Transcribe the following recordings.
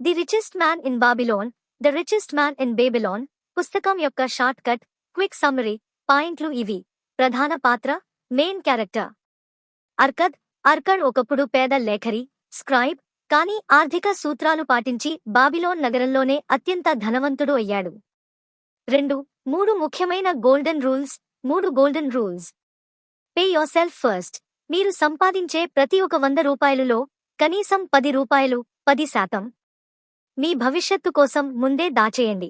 The richest man in Babylon, the richest man in Babylon పుస్తకం యొక్క short cut, quick summary పాయింట్లు ఇవి. ప్రధాన పాత్ర, మెయిన్ క్యారెక్టర్ అర్కడ్ ఒకప్పుడు పేద లేఖరి, స్క్రైబ్, కానీ ఆర్థిక సూత్రాలు పాటించి బాబిలోన్ నగరంలోనే అత్యంత ధనవంతుడు అయ్యాడు. 3 ముఖ్యమైన golden rules. 3 golden rules. Pay yourself first. మీరు సంపాదించే ప్రతి ఒక 100 రూపాయలులో కనీసం 10 రూపాయలు, 10% మీ భవిష్యత్తు కోసం ముందే దాచేయండి.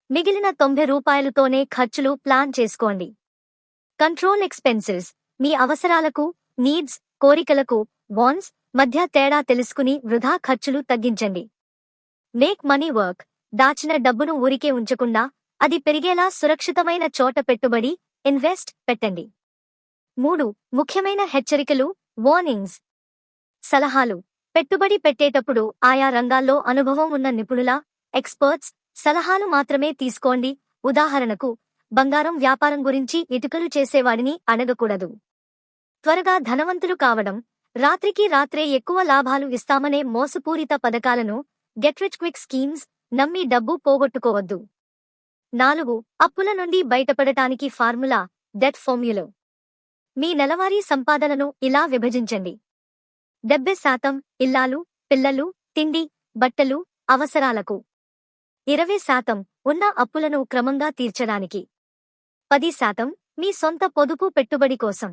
మిగిలిన 90 రూపాయలుతోనే ఖర్చులు ప్లాన్ చేసుకోండి. Control expenses. మీ అవసరాలకు, నీడ్స్, కోరికలకు, వాంట్స్ మధ్య తేడా తెలుసుకుని వృధా ఖర్చులు తగ్గించండి. Make money work. దాచిన డబ్బును ఊరికే ఉంచకుండా అది పెరిగేలా సురక్షితమైన చోట పెట్టుబడి, ఇన్వెస్ట్ పెట్టండి. 3 ముఖ్యమైన హెచ్చరికలు, వార్నింగ్స్. సలహాలు. పెట్టుబడి పెట్టేటప్పుడు ఆయా రంగాల్లో అనుభవం ఉన్న నిపుణుల, ఎక్స్పర్ట్స్ సలహాలు మాత్రమే తీసుకోండి. ఉదాహరణకు, బంగారం వ్యాపారం గురించి ఇటుకలు చేసేవాడిని అడగకూడదు. త్వరగా ధనవంతులు కావడం. రాత్రికి రాత్రే ఎక్కువ లాభాలు ఇస్తామనే మోసపూరిత పథకాలను, గెట్ రిచ్ క్విక్ స్కీమ్స్ నమ్మి డబ్బు పోగొట్టుకోవద్దు. 4 అప్పుల నుండి బయటపడటానికి ఫార్ములా, డెట్ ఫార్మ్యులా. మీ నెలవారీ సంపాదనను ఇలా విభజించండి. 70% ఇల్లాలు, పిల్లలు, తిండి, బట్టలు, అవసరాలకు. 20% ఉన్న అప్పులను క్రమంగా తీర్చడానికి. 10% మీ సొంత పొదుపు పెట్టుబడి కోసం.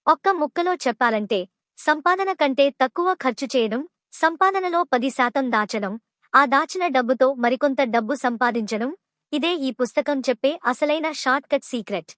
ఒక్క ముక్కలో చెప్పాలంటే, సంపాదన కంటే తక్కువ ఖర్చు చేయడం, సంపాదనలో 10% దాచడం, ఆ దాచిన డబ్బుతో మరికొంత డబ్బు సంపాదించడం. ఇదే ఈ పుస్తకం చెప్పే అసలైన షార్ట్ కట్ సీక్రెట్.